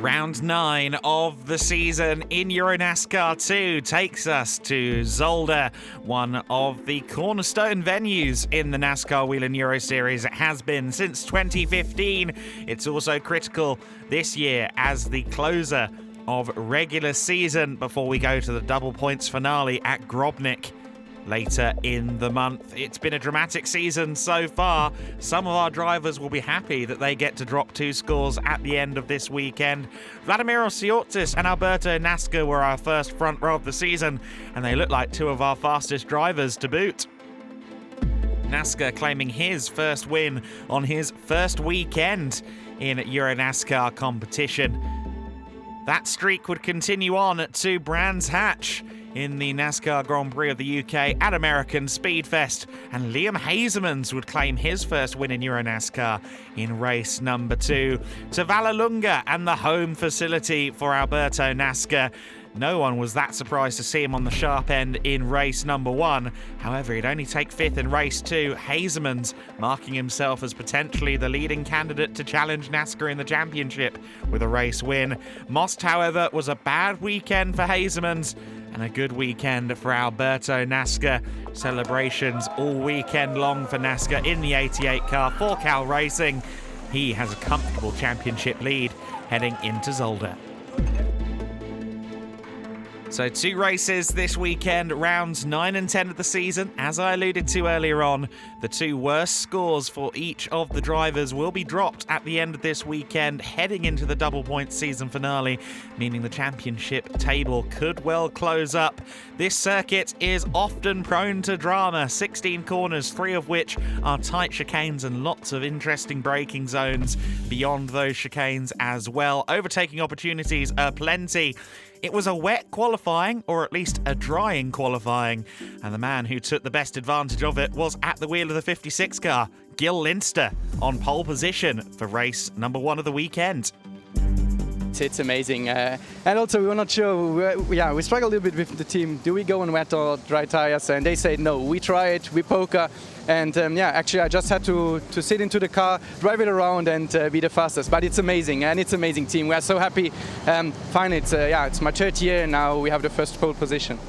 Round 9 of the season in EuroNASCAR 2 takes us to Zolder, one of the cornerstone venues in the NASCAR Wheel and Euro Series. It has been since 2015. It's also critical this year as the closer of regular season before we go to the double points finale at Grobnik later in the month. It's been a dramatic season so far. Some of our drivers will be happy that they get to drop 2 scores at the end of this weekend. Vladimir Osiortis and Alberto NASCAR were our first front row of the season, and they look like 2 of our fastest drivers to boot. NASCAR claiming his first win on his first weekend in EuroNASCAR competition. That streak would continue on to Brands Hatch in the NASCAR Grand Prix of the UK at American Speedfest, and Liam Hazeemans would claim his first win in EuroNASCAR in race number 2. To Vallelunga and the home facility for Alberto NASCAR. No one was that surprised to see him on the sharp end in race number 1. However, he'd only take 5th in race 2. Hazeemans marking himself as potentially the leading candidate to challenge NASCAR in the championship with a race win. Most, however, was a bad weekend for Hazeemans and a good weekend for Alberto NASCAR. Celebrations all weekend long for NASCAR in the 88 car for Cal Racing. He has a comfortable championship lead heading into Zolder. So 2 races this weekend, rounds 9 and 10 of the season. As I alluded to earlier on, the 2 worst scores for each of the drivers will be dropped at the end of this weekend, heading into the double point season finale, meaning the championship table could well close up. This circuit is often prone to drama, 16 corners, 3 of which are tight chicanes and lots of interesting braking zones beyond those chicanes as well. Overtaking opportunities are plenty. It was a wet qualifying, or at least a drying qualifying, and the man who took the best advantage of it was at the wheel of the 56 car, Gil Linster, on pole position for race number 1 of the weekend. It's amazing, and also we were not sure. We struggled a little bit with the team. Do we go on wet or dry tires? And they said no. We try it. We poker, and actually I just had to sit into the car, drive it around, and be the fastest. But it's amazing, and it's an amazing team. We are so happy. Finally, it's my 3rd year, and now we have the first pole position.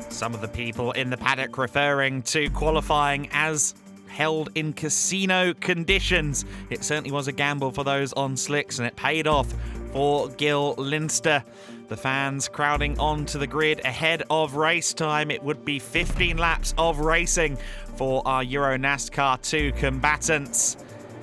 Some of the people in the paddock referring to qualifying as held in casino conditions. It certainly was a gamble for those on slicks, and it paid off for Gil Linster. The fans crowding onto the grid ahead of race time. It would be 15 laps of racing for our EuroNASCAR 2 combatants.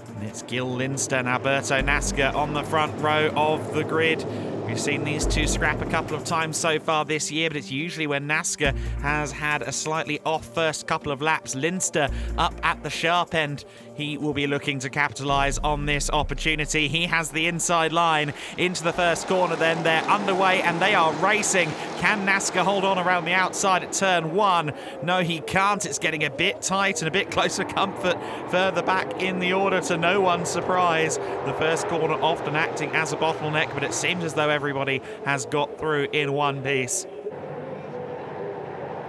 And it's Gil Linster and Alberto NASCAR on the front row of the grid. We've seen these 2 scrap a couple of times so far this year, but it's usually when NASCAR has had a slightly off first couple of laps. Linster up at the sharp end. He will be looking to capitalise on this opportunity. He has the inside line into the first corner, then they're underway and they are racing. Can NASCAR hold on around the outside at turn 1? No, he can't. It's getting a bit tight and a bit close for comfort further back in the order, to no one's surprise. The first corner often acting as a bottleneck, but it seems as though everybody has got through in one piece.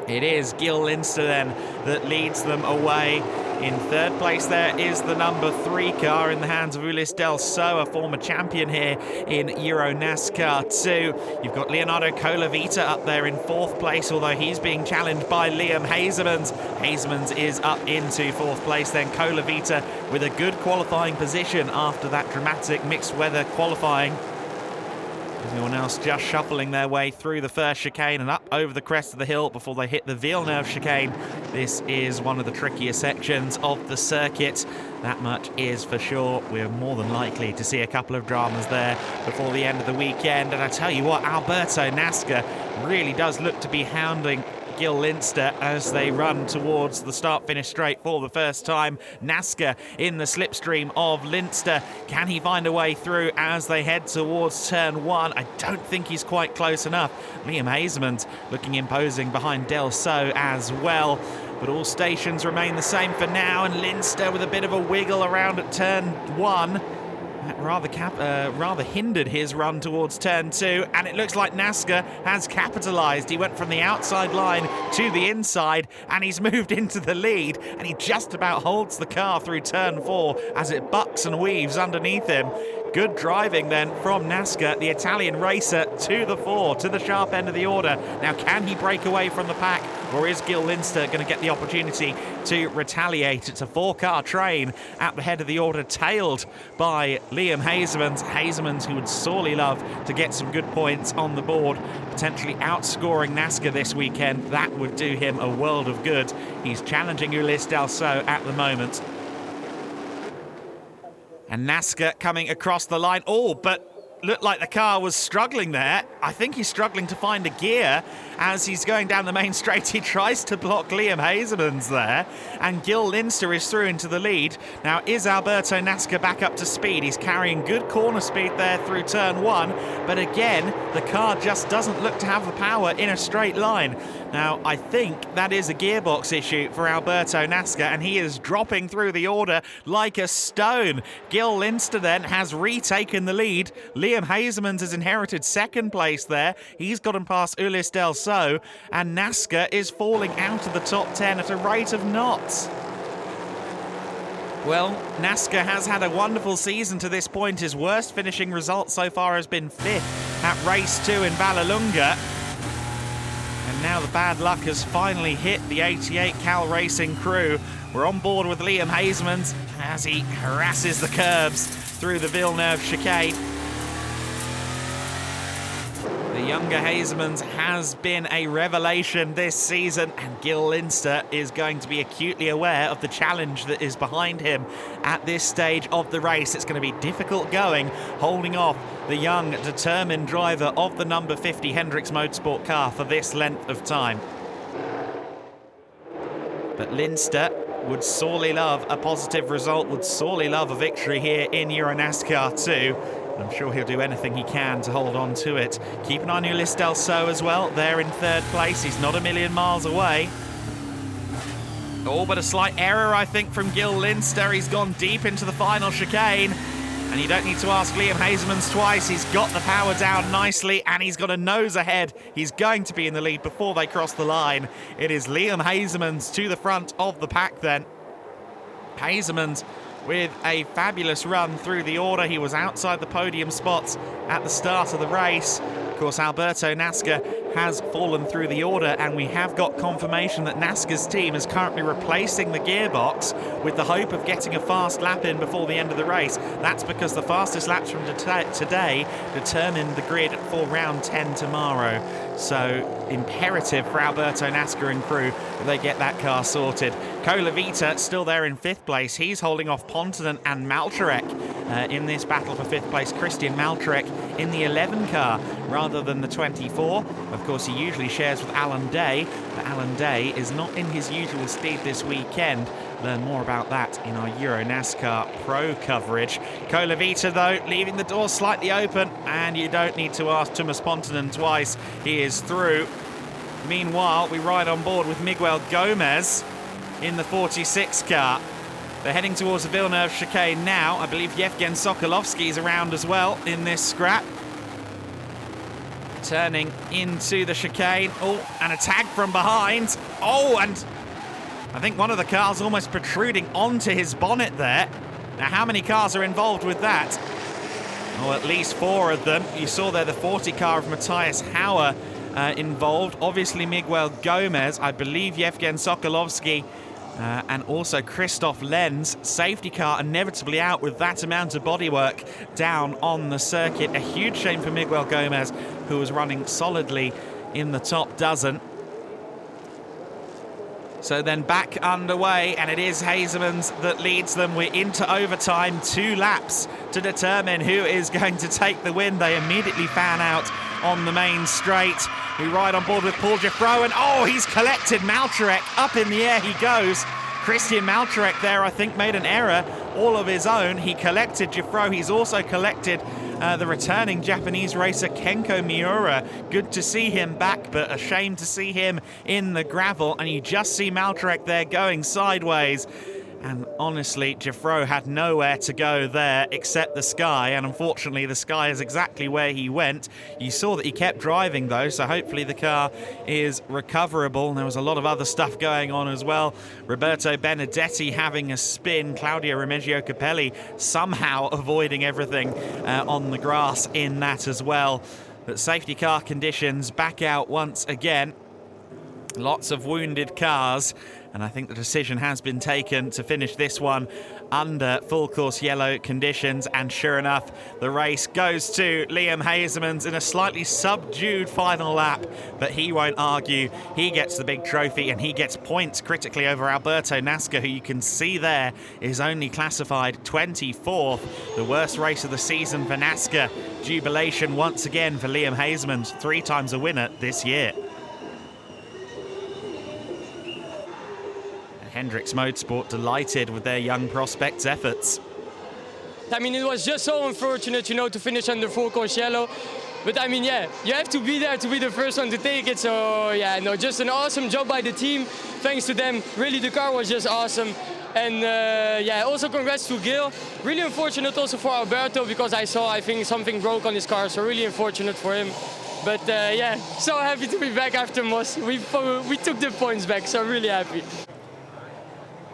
It is Gil Linster then that leads them away. In 3rd place there is the number 3 car in the hands of Ulis Del So, a former champion here in EuroNASCAR 2. You've got Leonardo Colavita up there in 4th place, although he's being challenged by Liam Hazeemans. Hazeemans is up into 4th place, then Colavita with a good qualifying position after that dramatic mixed weather qualifying. Everyone else just shuffling their way through the first chicane and up over the crest of the hill before they hit the Villeneuve chicane. This is one of the trickier sections of the circuit. That much is for sure. We're more than likely to see a couple of dramas there before the end of the weekend. And I tell you what, Alberto NASCAR really does look to be hounding Gil Linster as they run towards the start-finish straight for the first time. NASCAR in the slipstream of Linster. Can he find a way through as they head towards turn 1? I don't think he's quite close enough. Liam Hazeemans looking imposing behind Del So as well. But all stations remain the same for now, and Linster with a bit of a wiggle around at turn 1. That rather hindered his run towards turn 2, and it looks like NASCAR has capitalised. He went from the outside line to the inside, and he's moved into the lead, and he just about holds the car through turn 4 as it bucks and weaves underneath him. Good driving then from NASCAR, the Italian racer, to the fore, to the sharp end of the order. Now, can he break away from the pack, or is Gil Linster going to get the opportunity to retaliate? It's a 4-car train at the head of the order, tailed by Liam Hazemans. Hazemans, who would sorely love to get some good points on the board, potentially outscoring NASCAR this weekend. That would do him a world of good. He's challenging Ulysse Delceau at the moment. And NASCAR coming across the line. Oh, but looked like the car was struggling there. I think he's struggling to find a gear as he's going down the main straight. He tries to block Liam Hazemans there, and Gil Linster is through into the lead. Now, is Alberto NASCAR back up to speed? He's carrying good corner speed there through turn 1, but again, the car just doesn't look to have the power in a straight line. Now, I think that is a gearbox issue for Alberto NASCAR, and he is dropping through the order like a stone. Gil Linster then has retaken the lead. Liam Hazemans has inherited second place there. He's gotten past Ulysse Delceau, and NASCAR is falling out of the top 10 at a rate of knots. Well, NASCAR has had a wonderful season to this point. His worst finishing result so far has been 5th at race 2 in Vallelunga. And now the bad luck has finally hit the 88 Cal Racing crew. We're on board with Liam Hazemans as he harasses the curbs through the Villeneuve chicane. The younger Hazemans has been a revelation this season, and Gil Linster is going to be acutely aware of the challenge that is behind him at this stage of the race. It's going to be difficult going, holding off the young, determined driver of the number 50 Hendricks Motorsport car for this length of time. But Linster would sorely love a positive result, would sorely love a victory here in EuroNASCAR 2. I'm sure he'll do anything he can to hold on to it. Keep an eye on Ulysse Delceau as well. There in 3rd place. He's not a million miles away. Oh, but a slight error, I think, from Gil Linster. He's gone deep into the final chicane. And you don't need to ask Liam Hazemans twice. He's got the power down nicely, and he's got a nose ahead. He's going to be in the lead before they cross the line. It is Liam Hazemans to the front of the pack then. Hazemans with a fabulous run through the order. He was outside the podium spots at the start of the race. Of course, Alberto NASCAR has fallen through the order, and we have got confirmation that NASCAR's team is currently replacing the gearbox with the hope of getting a fast lap in before the end of the race. That's because the fastest laps from today determine the grid for round 10 tomorrow. So imperative for Alberto NASCAR and crew that they get that car sorted. Colavita still there in 5th place. He's holding off Pontonen and Malczarek in this battle for 5th place. Christian Malczarek in the 11 car rather than the 24. Of course, he usually shares with Alan Day, but Alan Day is not in his usual speed this weekend. Learn more about that in our EuroNASCAR Pro coverage. Colavita, though, leaving the door slightly open, and you don't need to ask Thomas Pontonen twice. He is through. Meanwhile, we ride on board with Miguel Gomez in the 46 car. They're heading towards the Villeneuve chicane now. I believe Yevgen Sokolovsky is around as well in this scrap. Turning into the chicane. Oh, and a tag from behind. Oh, and I think one of the cars almost protruding onto his bonnet there. Now, how many cars are involved with that? Oh, at least 4 of them. You saw there the 40 car of Matthias Hauer involved. Obviously, Miguel Gomez. I believe Yevgen Sokolovsky and also Christoph Lenz. Safety car inevitably out with that amount of bodywork down on the circuit. A huge shame for Miguel Gomez, who was running solidly in the top dozen. So then back underway, and it is Hazemans that leads them. We're into overtime, 2 laps to determine who is going to take the win. They immediately fan out on the main straight. We ride on board with Paul Giffreau, and oh, he's collected Malczarek. Up in the air he goes. Christian Malczarek there, I think, made an error all of his own. He collected Giffreau. He's also collected the returning Japanese racer Kenko Miura. Good to see him back, but a shame to see him in the gravel. And you just see Malczarek there going sideways. And honestly, Geoffroy had nowhere to go there except the sky, and unfortunately the sky is exactly where he went. You saw that he kept driving though, so hopefully the car is recoverable. And there was a lot of other stuff going on as well. Roberto Benedetti having a spin, Claudio Remigio Capelli somehow avoiding everything on the grass in that as well. But safety car conditions back out once again. Lots of wounded cars, and I think the decision has been taken to finish this one under full course yellow conditions. And sure enough, the race goes to Liam Hazeemans in a slightly subdued final lap, but he won't argue. He gets the big trophy and he gets points critically over Alberto Nasca, who you can see there is only classified 24th. The worst race of the season for NASCAR. Jubilation once again for Liam Hazeemans, 3 times a winner this year. Hendricks Motorsport delighted with their young prospects' efforts. I mean, it was just so unfortunate, you know, to finish under full course yellow. But I mean, yeah, you have to be there to be the first one to take it. So yeah, no, just an awesome job by the team. Thanks to them. Really, the car was just awesome. And yeah, also congrats to Gil. Really unfortunate also for Alberto, because I think something broke on his car. So really unfortunate for him. But yeah, so happy to be back after Moss. We took the points back, so really happy.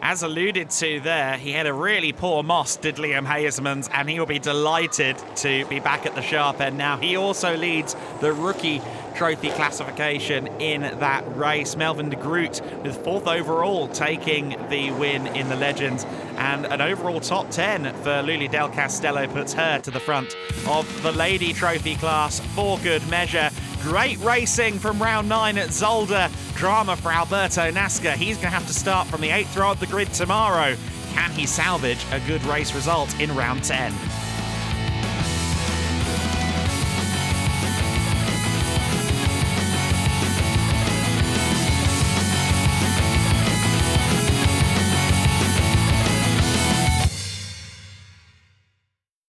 As alluded to there, he had a really poor Moss, did Liam Hazeemans, and he will be delighted to be back at the sharp end now. He also leads the rookie trophy classification in that race. Melvin de Groot with 4th overall taking the win in the Legends, and an overall top 10 for Luli Del Castello puts her to the front of the Lady Trophy class for good measure. Great racing from round 9 at Zolder. Drama for Alberto Nasca. He's going to have to start from the 8th row of the grid tomorrow. Can he salvage a good race result in round 10?